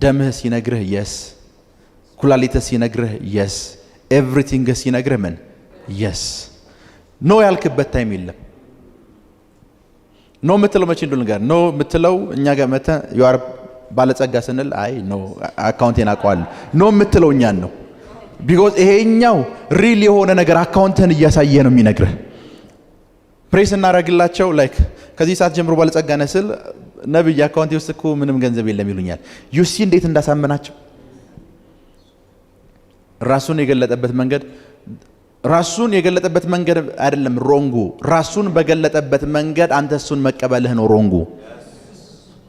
ደምህ ሲነግርህ yes፣ ኩላሊት ሲነግርህ yes፣ ኤቭሪቲንግ ሲነግርህ ምን yes። ኖ ያልክበት ታይም የለም። ኖ የምትለው መቼ እንደሆነ ነገር ኖ የምትለው እኛ ጋር መተ ያር ባለጸጋ ስንል አይ ኖ አካውንቴን አውቀዋለሁ ኖ የምትለው እኛን ነው። ቢኮዝ ይሄኛው ሪል የሆነ ነገር አካውንትን እያሳየ ነው የሚነግርህ። ፕሬስ እናደርግላቸው ላይክ ከዚህ ሰዓት ጀምሮ ባለጸጋ ነህ ስል ነብይ አካውንቴ ውስጥ እኮ ምንም ገንዘብ የለም ይሉኛል። ዩሲ እንዴት እንዳሳመናቸው ራሱን የገለጠበት መንገድ አይደለም ሮንጉ። ራሱን በገለጠበት መንገድ አንተ እሱን መቀበልህ ነው ሮንጉ።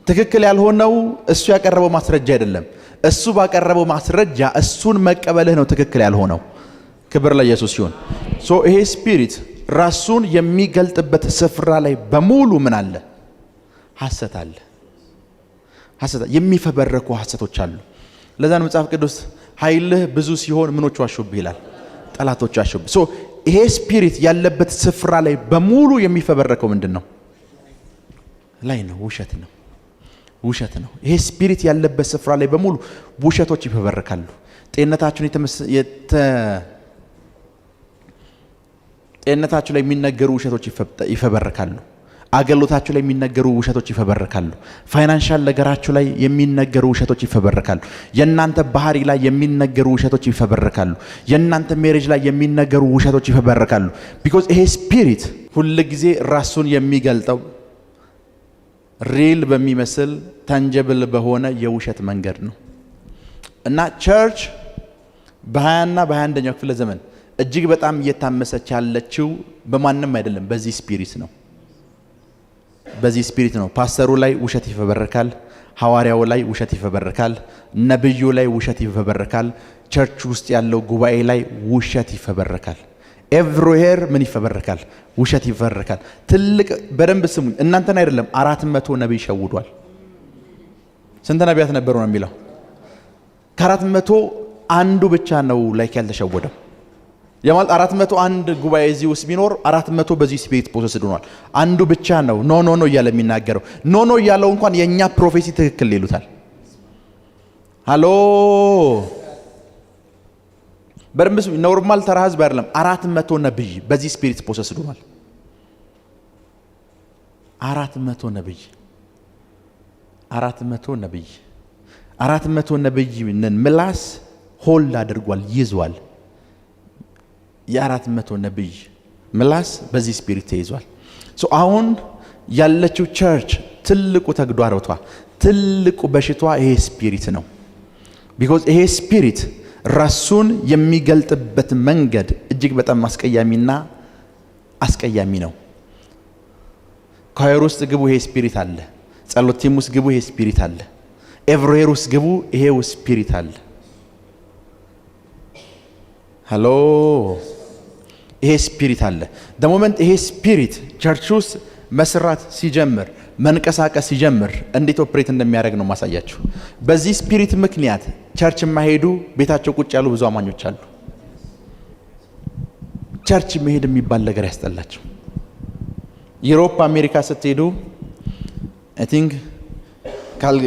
ትክክል ያልሆነው እሱ ያቀረበው ማስረጃ አይደለም። እሱ ባቀረበው ማስረጃ እሱን መቀበልህ ነው ትክክል ያልሆነው። ክብር ለኢየሱስ ይሁን። ይሄ ስፒሪት ራሱን የሚገልጥበት ስፍራ ላይ በሙሉ ምን አለ? ሐሰት አለ። ሐሰት የሚፈበረኩ ሐሰቶች አሉ። ለዛ ነው መጽሐፍ ቅዱስ ኃይልህ ብዙ ሲሆን ምኖች ዋሹብህ ይላል፣ ጠላቶች ዋሹብህ። ይሄ ስፒሪት ያለበት ስፍራ ላይ በሙሉ የሚፈበረከው ምንድነው? ላይ ነው፣ ውሸት ነው፣ ውሸት ነው። ይሄ ስፒሪት ያለበት ስፍራ ላይ በሙሉ ውሸቶች ይፈበረካሉ። ጤንነታችሁ ላይ የሚነገሩ ውሸቶች ይፈበረካሉ። አገልግሎታችሁ ላይ የሚነገሩ ውሸቶች ይፈበረካሉ። ፋይናንሻል ነገራችሁ ላይ የሚነገሩ ውሸቶች ይፈበረካሉ። የእናንተ ባህሪ ላይ የሚነገሩ ውሸቶች ይፈበረካሉ። የእናንተ ሜሬጅ ላይ የሚነገሩ ውሸቶች ይፈበረካሉ። ቢኮዝ ይሄ ስፒሪት ሁል ጊዜ ራሱን የሚገልጠው ሪል በሚመስል ታንጀብል በሆነ የውሸት መንገድ ነው። እና ቸርች በ20ና በ21ኛው ክፍለ ዘመን እጅግ በጣም እየታመሰች ያለችው በማንም አይደለም፣ በዚህ ስፒሪት ነው። በዚህ ስፒሪት ነው። ፓስተሩ ላይ ውሸት ይፈበረካል። ሐዋርያው ላይ ውሸት ይፈበረካል። ነብዩ ላይ ውሸት ይፈበረካል። ቸርች ውስጥ ያለው ጉባኤ ላይ ውሸት ይፈበረካል። ኤቭሪዌር ምን ይፈበረካል? ውሸት ይፈበረካል። ትልቅ በደንብ ስሙኝ፣ እናንተን አይደለም 400 ነብይ ሸውዷል። ስንት ነቢያት ነበሩ ነው የሚለው? ከ400 አንዱ ብቻ ነው ላይክ ያልተሸወደው። የማል 401 ጉባኤ እዚህ ውስጥ ቢኖር 400 በዚህ ስፒሪት ፖሰስድ ሆኗል። አንዱ ብቻ ነው ኖ ኖ ኖ እያለ የሚናገረው። ኖ ኖ እያለው እንኳን የኛ ፕሮፌሲ ትክክል ይሉታል። ሃሎ በርምስ ኖርማል ተራ ህዝብ አይደለም። 400 ነብይ በዚህ ስፒሪት ፖሰስድ ሆኗል። 400 ነብይ 400 ነብይን ምላስ ሆልድ አድርጓል ይዟል። የ400 ነብይ ምላስ በዚህ ስፒሪት ተይዟል። አሁን ያለችው ቸርች ትልቁ ተግዳሮቷ ትልቁ በሽቷ ይሄ ስፒሪት ነው። ቢኮዝ ይሄ ስፒሪት ራሱን የሚገልጥበት መንገድ እጅግ በጣም አስቀያሚና አስቀያሚ ነው። ኳየር ውስጥ ግቡ፣ ይሄ ስፒሪት አለ። ጸሎት ቲም ውስጥ ግቡ፣ ይሄ ስፒሪት አለ። ኤቭሪዌር ውስጥ ግቡ፣ ይሄው ስፒሪት አለ። ሃሎ፣ ይሄ ስፒሪት አለ። ሞመንት ይሄ ስፒሪት ቸርች ውስጥ መስራት ሲጀምር መንቀሳቀስ ሲጀምር እንዴት ኦፕሬት እንደሚያደርግ ነው ማሳያችሁ። በዚህ ስፒሪት ምክንያት ቸርች የማይሄዱ ቤታቸው ቁጭ ያሉ ብዙ አማኞች አሉ። ቸርች መሄድ የሚባል ነገር ያስጠላቸው። ዩሮፕ አሜሪካ ስትሄዱ አይ ቲንክ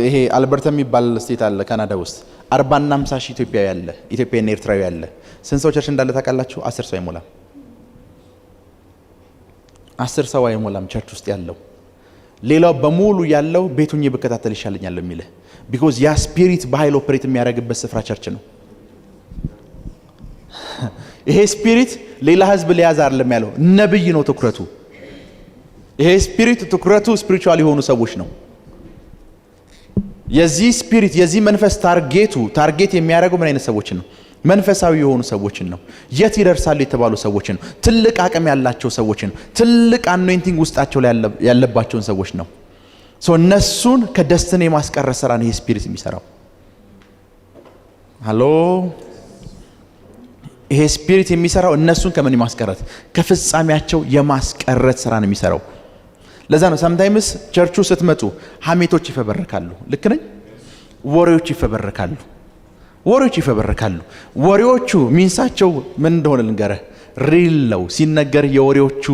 ይሄ አልበርታ የሚባል ስቴት አለ ካናዳ ውስጥ 40 እና 50 ሺህ ኢትዮጵያዊ አለ። ኢትዮጵያና ኤርትራዊ አለ። ስንት ሰው ቸርች እንዳለ ታውቃላችሁ? 10 ሰው አይሞላም። 10 ሰው አይሞላም ቸርች ውስጥ ያለው። ሌላው በሙሉ ያለው ቤቱን ይበከታተል ይሻለኛል የሚል ቢኮዝ ያ ስፒሪት በኃይል ኦፕሬት የሚያደርግበት ስፍራ ቸርች ነው። ይሄ ስፒሪት ሌላ ህዝብ ሊያዝ አይደለም ያለው፣ ነብይ ነው ትኩረቱ። ይሄ ስፒሪት ትኩረቱ ስፒሪቹዋል የሆኑ ሰዎች ነው። የዚህ ስፒሪት የዚህ መንፈስ ታርጌት የሚያደርገው ምን አይነት ሰዎችን ነው? መንፈሳዊ የሆኑ ሰዎችን ነው። የት ይደርሳሉ የተባሉ ሰዎችን ነው። ትልቅ አቅም ያላቸው ሰዎችን ነው። ትልቅ አኖይንቲንግ ውስጣቸው ላይ ያለባቸውን ሰዎች ነው። እነሱን ከደስቲኒ የማስቀረት ስራ ነው ይሄ ስፒሪት የሚሰራው። ሃሎ፣ ይሄ ስፒሪት የሚሰራው እነሱን ከምን የማስቀረት ከፍጻሜያቸው የማስቀረት ስራ ነው የሚሰራው። ለዛ ነው ሰምታይምስ ቸርቹ ስትመጡ ሐሜቶች ይፈበረካሉ። ልክ ነኝ? ወሬዎች ይፈበረካሉ። ወሬዎቹ ሚንሳቸው ምን እንደሆነ ልንገርህ። ሪል ነው ሲነገር። የወሬዎቹ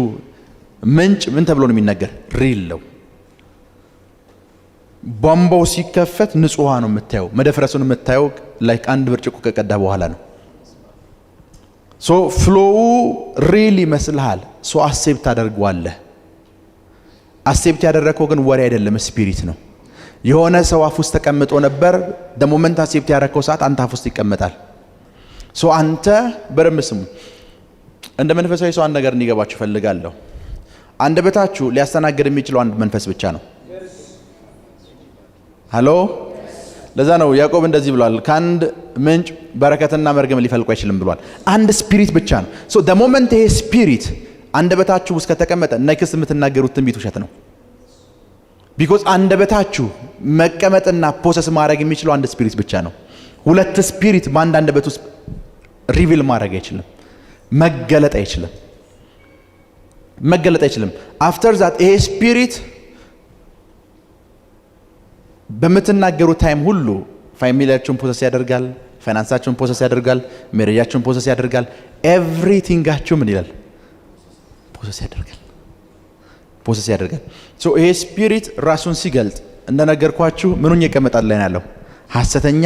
ምንጭ ምን ተብሎ ነው የሚነገር? ሪል ነው። ቧንቧው ሲከፈት ንጹህ ነው የምታየው። መደፍረሱን የምታየው ላይክ አንድ ብርጭቆ ከቀዳ በኋላ ነው። ፍሎው ሪል ይመስልሃል። አሴፕት ታደርገዋለህ። አሴፕት ያደረከው ግን ወሬ አይደለም፣ ስፒሪት ነው። የሆነ ሰው አፍ ውስጥ ተቀምጦ ነበር። ሞመንት አሴፕት ያደረከው ሰዓት አንተ አፍ ውስጥ ይቀመጣል። አንተ በደንብ ስሙ። እንደ መንፈሳዊ ሰው አንድ ነገር እንዲገባችሁ ፈልጋለሁ። አንደበታችሁ ሊያስተናግድ የሚችለው አንድ መንፈስ ብቻ ነው። ሃሎ፣ ለዛ ነው ያዕቆብ እንደዚህ ብሏል፣ ከአንድ ምንጭ በረከትና መርገም ሊፈልቁ አይችልም ብሏል። አንድ ስፒሪት ብቻ ነው። ሞመንት ይሄ ስፒሪት አንደበታችሁ ውስጥ ከተቀመጠ ነክስ የምትናገሩት ትንቢት ውሸት ነው። ቢኮዝ አንደበታችሁ መቀመጥና ፕሮሰስ ማድረግ የሚችለው አንድ ስፒሪት ብቻ ነው። ሁለት ስፒሪት በአንድ አንደበት ውስጥ ሪቪል ማድረግ አይችልም፣ መገለጥ አይችልም። አፍተር ዛት ይሄ ስፒሪት በምትናገሩት ታይም ሁሉ ፋሚሊያችሁን ፕሮሰስ ያደርጋል፣ ፋይናንሳችሁን ፕሮሰስ ያደርጋል፣ ሜሬጃችሁን ፕሮሰስ ያደርጋል። ኤቭሪቲንጋችሁ ምን ይላል? ፕሮሰስ ያደርጋል። ይሄ ስፒሪት ራሱን ሲገልጥ እንደነገርኳችሁ ምን ሆኜ ይቀመጣል ላይ ያለው? ሐሰተኛ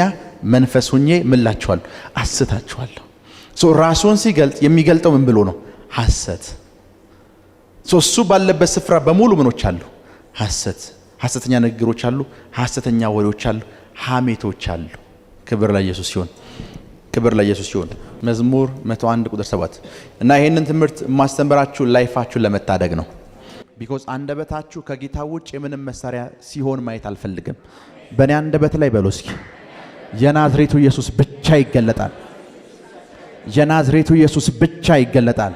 መንፈስ ሆኜ ምላችኋለሁ፣ አስታችኋለሁ። ራሱን ሲገልጥ የሚገልጠው ምን ብሎ ነው? ሐሰት። እሱ ባለበት ስፍራ በሙሉ ምኖች አሉ? ሐሰተኛ ንግግሮች አሉ፣ ሐሰተኛ ወሬዎች አሉ፣ ሐሜቶች አሉ። ክብር ለኢየሱስ ሲሆን መዝሙር 101 ቁጥር 7 እና ይሄንን ትምህርት ማስተምራችሁ ላይፋችሁን ለመታደግ ነው። ቢኮዝ አንደበታችሁ ከጌታ ውጭ የምንም መሳሪያ ሲሆን ማየት አልፈልግም። በእኔ አንደበት ላይ በሉ እስኪ የናዝሬቱ ኢየሱስ ብቻ ይገለጣል። የናዝሬቱ ኢየሱስ ብቻ ይገለጣል።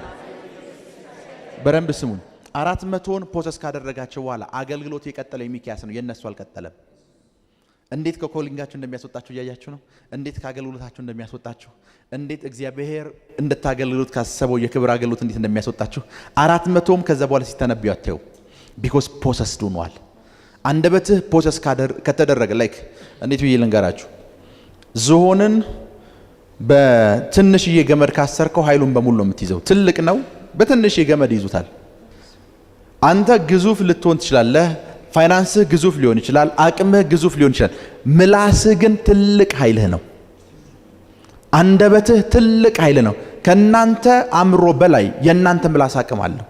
በደንብ ስሙን። 400ን ፕሮሰስ ካደረጋቸው በኋላ አገልግሎት የቀጠለ የሚኪያስ ነው፣ የነሱ አልቀጠለም። እንዴት ከኮሊንጋችሁ እንደሚያስወጣችሁ እያያችሁ ነው። እንዴት ከአገልግሎታችሁ እንደሚያስወጣችሁ፣ እንዴት እግዚአብሔር እንድታገልግሉት ካሰበው የክብር አገልግሎት እንዴት እንደሚያስወጣችሁ 400ም ከዛ በኋላ ሲተነብዩ አታዩ። ቢኮዝ ፕሮሰስ ዱኗል። አንደበትህ ፕሮሰስ ከተደረገ ላይክ እንዴት ብዬ ልንገራችሁ፣ ዝሆንን በትንሽዬ ገመድ ካሰርከው ኃይሉን በሙሉ ነው የምትይዘው። ትልቅ ነው፣ በትንሽዬ ገመድ ይዙታል። አንተ ግዙፍ ልትሆን ትችላለህ። ፋይናንስህ ግዙፍ ሊሆን ይችላል። አቅምህ ግዙፍ ሊሆን ይችላል። ምላስህ ግን ትልቅ ኃይልህ ነው። አንደበትህ ትልቅ ኃይል ነው። ከናንተ አእምሮ በላይ የናንተ ምላስ አቅም አለው።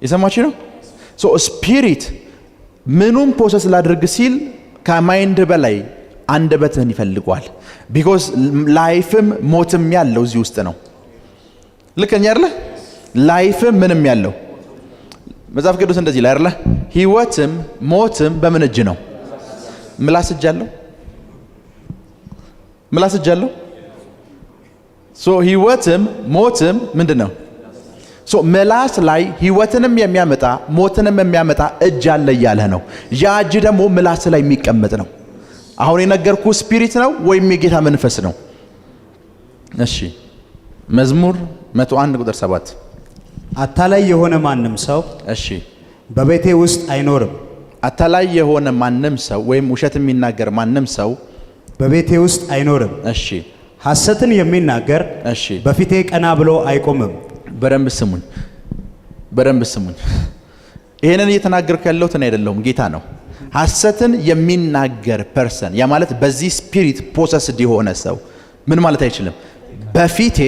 የሰማችሁ ነው። ሶ ስፒሪት ምኑን ፕሮሰስ ላድርግ ሲል ከማይንድ በላይ አንደበትህን ይፈልገዋል። ቢኮዝ ላይፍም ሞትም ያለው እዚህ ውስጥ ነው። ልከኛ አይደለ? ላይፍም ምንም ያለው መጽሐፍ ቅዱስ እንደዚህ ላይ አይደለ? ህይወትም ሞትም በምን እጅ ነው? ምላስ እጅ አለው። ምላስ እጅ አለው። ሶ ህይወትም ሞትም ምንድነው? ሶ ምላስ ላይ ህይወትንም የሚያመጣ ሞትንም የሚያመጣ እጅ አለ እያለ ነው። ያ እጅ ደግሞ ምላስ ላይ የሚቀመጥ ነው። አሁን የነገርኩ ስፒሪት ነው ወይም የጌታ መንፈስ ነው? እሺ መዝሙር 101 ቁጥር 7 አታላይ የሆነ ማንም ሰው እሺ በቤቴ ውስጥ አይኖርም። አታላይ የሆነ ማንም ሰው ወይም ውሸት የሚናገር ማንም ሰው በቤቴ ውስጥ አይኖርም። እሺ ሐሰትን የሚናገር እሺ በፊቴ ቀና ብሎ አይቆምም። በደንብ ስሙኝ፣ በደንብ ስሙኝ። ይሄንን እየተናገርኩ ያለሁት እኔ አይደለሁም፣ ጌታ ነው። ሐሰትን የሚናገር ፐርሰን ያ ማለት በዚህ ስፒሪት ፖሰስድ የሆነ ሰው ምን ማለት አይችልም? በፊቴ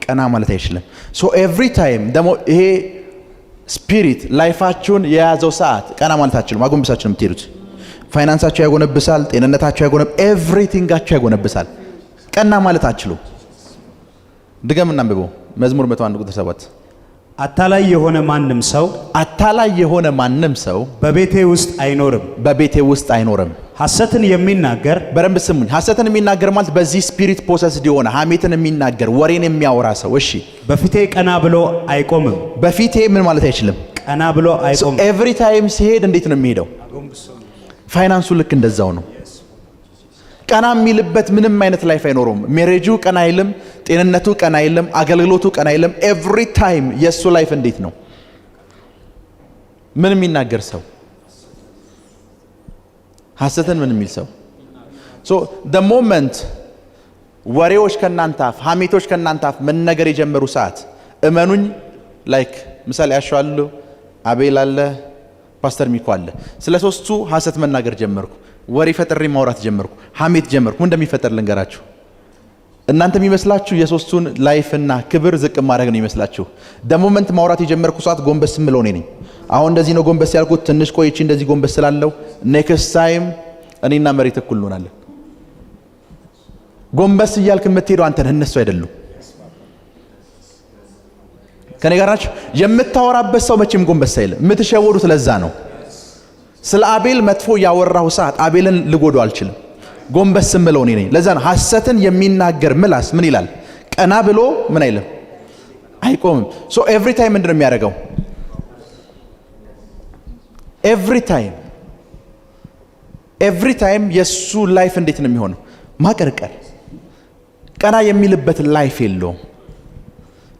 ቀና ማለት አይችልም። ሶ ኤቭሪ ታይም ደግሞ ይሄ ስፒሪት ላይፋችሁን የያዘው ሰዓት ቀና ማለት አትችሉም። አጎንብሳችሁ ነው የምትሄዱት። ፋይናንሳችሁ ያጎነብሳል፣ ጤንነታችሁ ኤቭሪቲንጋችሁ ያጎነብሳል። ቀና ማለት አትችሉም። ድገም እናንብበው። መዝሙር 101 ቁጥር 7 አታላይ የሆነ ማንም ሰው አታላይ የሆነ ማንም ሰው በቤቴ ውስጥ አይኖርም። በቤቴ ውስጥ አይኖርም። ሐሰትን የሚናገር በደንብ ስሙኝ። ሐሰትን የሚናገር ማለት በዚህ ስፒሪት ፖሰስድ የሆነ ሐሜትን የሚናገር ወሬን የሚያወራ ሰው እሺ በፊቴ ቀና ብሎ አይቆምም። በፊቴ ምን ማለት አይችልም? ቀና ብሎ አይቆምም። ኤቭሪ ታይም ሲሄድ እንዴት ነው የሚሄደው? ፋይናንሱ ልክ እንደዛው ነው። ቀና የሚልበት ምንም አይነት ላይፍ አይኖረውም። ሜሬጁ ቀና አይልም፣ ጤንነቱ ቀና አይልም፣ አገልግሎቱ ቀና አይልም። ኤቭሪ ታይም የሱ ላይፍ እንዴት ነው? ምን የሚናገር ሰው? ሐሰትን ምን የሚል ሰው? ሶ the moment ወሬዎች ከናንተ አፍ፣ ሐሜቶች ከናንተ አፍ መነገር የጀመሩ ሰዓት እመኑኝ፣ ላይክ ምሳሌ ያሻሉ አቤል አለ፣ ፓስተር ሚኮ አለ። ስለ ሶስቱ ሐሰት መናገር ጀመርኩ። ወሬ ፈጥሬ ማውራት ጀመርኩ። ሐሜት ጀመርኩ። ምን እንደሚፈጠር ልንገራችሁ። እናንተ የሚመስላችሁ የሶስቱን ላይፍና ክብር ዝቅ ማድረግ ነው የሚመስላችሁ። ደሞመንት ማውራት የጀመርኩ ሰዓት ጎንበስ ምለው ነኝ። አሁን እንደዚህ ነው ጎንበስ ያልኩት። ትንሽ ቆይቼ እንደዚህ ጎንበስ ስላለው ኔክስት ታይም እኔና መሬት እኩል እንሆናለን። ጎንበስ እያልክ የምትሄደው አንተ ነህ፣ እነሱ አይደሉም። ከኔ ጋር ናችሁ? የምታወራበት ሰው መቼም ጎንበስ አይልም። የምትሸወዱት ለዛ ነው። ስለ አቤል መጥፎ ያወራው ሰዓት አቤልን ልጎዶ አልችልም። ጎንበስ ምለው እኔ ነኝ። ለዛ ነው ሐሰትን የሚናገር ምላስ ምን ይላል? ቀና ብሎ ምን አይልም? አይቆምም። ሶ ኤቭሪ ታይም ምንድን ነው የሚያደርገው? ኤቭሪ ታይም የሱ ላይፍ እንዴት ነው የሚሆነው? ማቀርቀር። ቀና የሚልበት ላይፍ የለውም።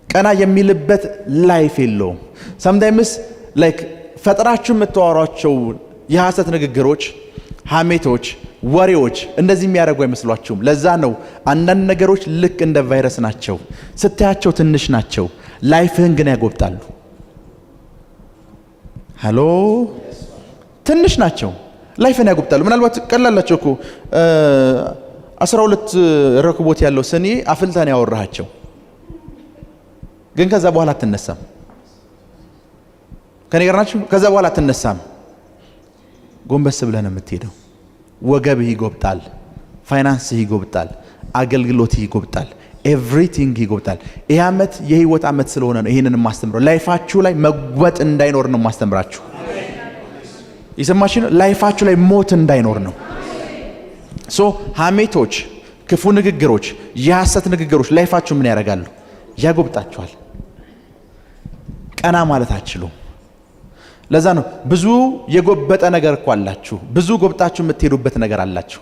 ቀና የሚልበት ላይፍ የለውም። ሰምታይምስ ላይክ ፈጥራችሁ የምታወሯቸው የሐሰት ንግግሮች፣ ሐሜቶች፣ ወሬዎች እንደዚህ የሚያደርጉ አይመስሏችሁም። ለዛ ነው አንዳንድ ነገሮች ልክ እንደ ቫይረስ ናቸው። ስታያቸው ትንሽ ናቸው፣ ላይፍህን ግን ያጎብጣሉ። ሃሎ፣ ትንሽ ናቸው፣ ላይፍህን ያጎብጣሉ። ምናልባት ቀላላቸው እኮ 12 ረክቦት ያለው ስኒ አፍልተን ያወራሃቸው፣ ግን ከዛ በኋላ አትነሳም። ከኔ ጋር ናችሁ? ከዛ በኋላ አትነሳም። ጎንበስ ብለህ ነው የምትሄደው። ወገብህ ይጎብጣል፣ ፋይናንስህ ይጎብጣል፣ አገልግሎትህ ይጎብጣል፣ ኤቭሪቲንግ ይጎብጣል። ይህ ዓመት የህይወት ዓመት ስለሆነ ነው ይህንን የማስተምረው። ላይፋችሁ ላይ መጉበጥ እንዳይኖር ነው የማስተምራችሁ። ይሰማችሁ ነው? ላይፋችሁ ላይ ሞት እንዳይኖር ነው። ሶ ሐሜቶች፣ ክፉ ንግግሮች፣ የሐሰት ንግግሮች ላይፋችሁ ምን ያደርጋሉ? ያጎብጣችኋል። ቀና ማለት አትችሉም። ለዛ ነው ብዙ የጎበጠ ነገር እኮ አላችሁ። ብዙ ጎብጣችሁ የምትሄዱበት ነገር አላችሁ።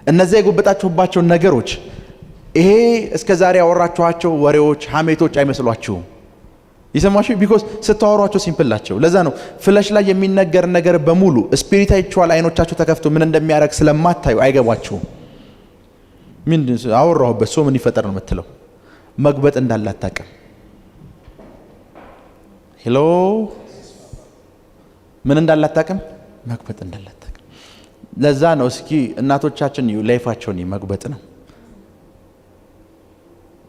እነዚያ የጎበጣችሁባቸው ነገሮች ይሄ እስከ ዛሬ ያወራችኋቸው ወሬዎች፣ ሐሜቶች አይመስሏችሁም። ይሰማችሁ? ቢኮዝ ስታወሯቸው ሲምፕል ናቸው። ለዛ ነው ፍለሽ ላይ የሚነገር ነገር በሙሉ ስፒሪታይቹዋል አይኖቻችሁ ተከፍቶ ምን እንደሚያደርግ ስለማታዩ አይገባችሁም። ምን አወራሁበት ሰው ምን ይፈጠር ነው የምትለው። መግበጥ እንዳላታቀም ሄሎ፣ ምን እንዳላታቀም መግበጥ እንዳላታቀም። ለዛ ነው እስኪ እናቶቻችን ላይፋቸውን መግበጥ ነው።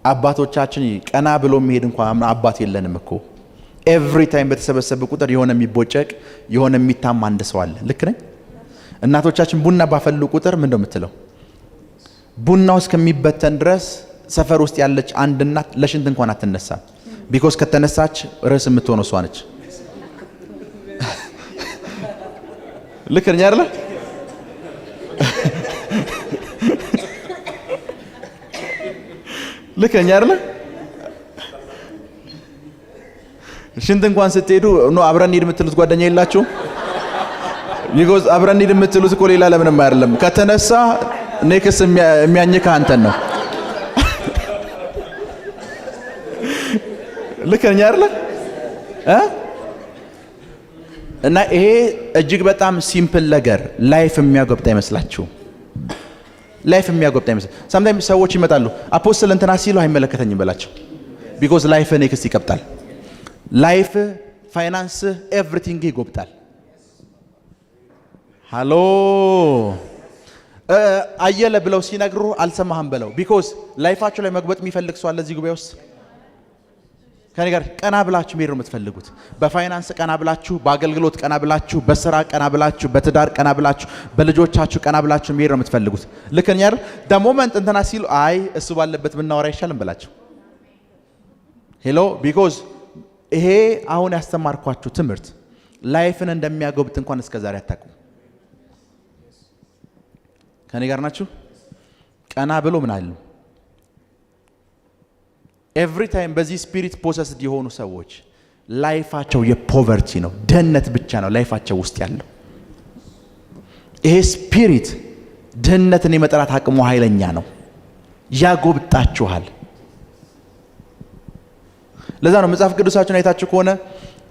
አባቶቻችን ቀና ብሎ መሄድ እንኳን አባት የለንም እኮ። ኤቭሪ ታይም በተሰበሰበ ቁጥር የሆነ የሚቦጨቅ የሆነ የሚታማ አንድ ሰው አለ። ልክ ነኝ? እናቶቻችን ቡና ባፈሉ ቁጥር ምን እንደምትለው ቡናው እስከሚበተን ድረስ ሰፈር ውስጥ ያለች አንድ እናት ለሽንት እንኳን አትነሳም። ቢኮዝ ከተነሳች ርዕስ የምትሆነው እሷ ነች። ልክ ነኝ አይደል? ልክ ነኝ አይደል? ሽንት እንኳን ስትሄዱ ነው አብረን ሄድ የምትሉት ጓደኛ የላችሁ? ቢኮዝ አብረን ሄድ የምትሉት እኮ ሌላ ለምንም አይደለም። ከተነሳ ኔክስ የሚያኝካ አንተን ነው። ልክ ነኝ አይደል? እና ይሄ እጅግ በጣም ሲምፕል ነገር ላይፍ የሚያጎብጣ ይመስላችሁ? ላይፍ የሚያጎብጣ ይመስል sometimes ሰዎች ይመጣሉ አፖስትል እንትና ሲሉ አይመለከተኝም በላቸው። ቢኮዝ ላይፍ ኔክስት ይቀብጣል። ላይፍ ፋይናንስ ኤቭሪቲንግ ይጎብጣል። ሃሎ አየለ ብለው ሲነግሩ አልሰማህም በለው። ቢኮዝ ላይፋችሁ ላይ መግበጥ የሚፈልግ ሰው አለ እዚህ ጉባኤ ውስጥ ከኔ ጋር። ቀና ብላችሁ መሄድ ነው የምትፈልጉት። በፋይናንስ ቀና ብላችሁ፣ በአገልግሎት ቀና ብላችሁ፣ በስራ ቀና ብላችሁ፣ በትዳር ቀና ብላችሁ፣ በልጆቻችሁ ቀና ብላችሁ መሄድ ነው የምትፈልጉት። ልክ ነኝ አይደል? ሞመንት እንትና ሲሉ አይ እሱ ባለበት ብናወራ አይሻልም በላቸው። ሄሎ ቢኮዝ ይሄ አሁን ያስተማርኳችሁ ትምህርት ላይፍን እንደሚያጎብጥ እንኳን እስከዛሬ አታውቁም። ከኔ ጋር ናችሁ? ቀና ብሎ ምን አሉ? ኤቭሪ ታይም በዚህ ስፒሪት ፖሰስድ የሆኑ ሰዎች ላይፋቸው የፖቨርቲ ነው፣ ድህነት ብቻ ነው ላይፋቸው ውስጥ ያለው። ይሄ ስፒሪት ድህነትን የመጠራት አቅሙ ኃይለኛ ነው፣ ያጎብጣችኋል። ለዛ ነው መጽሐፍ ቅዱሳችን አይታችሁ ከሆነ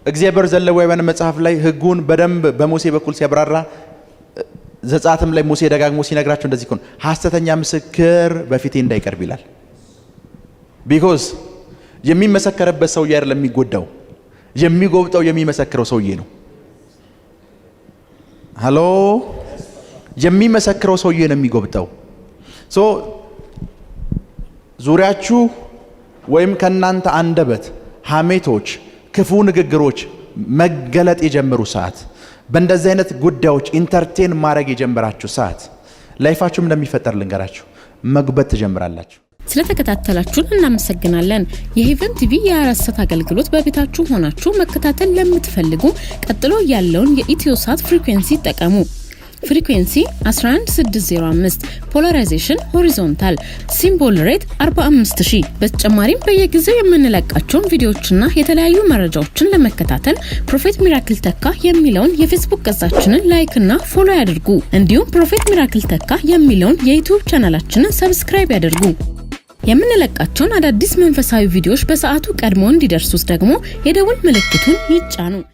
እግዚአብሔር ዘሌዋውያን መጽሐፍ ላይ ሕጉን በደንብ በሙሴ በኩል ሲያብራራ ዘጸአትም ላይ ሙሴ ደጋግሞ ሲነግራቸው እንደዚህ ነው፣ ሐሰተኛ ምስክር በፊቴ እንዳይቀርብ ይላል። ቢኮዝ የሚመሰከረበት ሰውዬ አይደለም የሚጎዳው፣ የሚጎብጠው የሚመሰክረው ሰውዬ ነው። ሃሎ የሚመሰክረው ሰውዬ ነው የሚጎብጠው። ሶ ዙሪያችሁ ወይም ከናንተ አንደበት ሐሜቶች፣ ክፉ ንግግሮች መገለጥ የጀመሩ ሰዓት፣ በእንደዚህ አይነት ጉዳዮች ኢንተርቴን ማድረግ የጀመራችሁ ሰዓት ላይፋችሁም እንደሚፈጠር ልንገራችሁ፣ መጉበት ትጀምራላችሁ። ስለተከታተላችሁን እናመሰግናለን። የሄቨን ቲቪ የ24 ሰዓት አገልግሎት በቤታችሁ ሆናችሁ መከታተል ለምትፈልጉ ቀጥሎ ያለውን የኢትዮሳት ፍሪኩዌንሲ ይጠቀሙ። ፍሪኩዌንሲ 11605፣ ፖላራይዜሽን ሆሪዞንታል፣ ሲምቦል ሬት 45000። በተጨማሪም በየጊዜው የምንለቃቸውን ቪዲዮዎችና የተለያዩ መረጃዎችን ለመከታተል ፕሮፌት ሚራክል ተካ የሚለውን የፌስቡክ ገጻችንን ላይክ እና ፎሎ ያድርጉ። እንዲሁም ፕሮፌት ሚራክል ተካ የሚለውን የዩቲዩብ ቻናላችንን ሰብስክራይብ ያድርጉ። የምንለቃቸውን አዳዲስ መንፈሳዊ ቪዲዮዎች በሰዓቱ ቀድሞ እንዲደርሱት ደግሞ የደውል ምልክቱን ይጫኑ።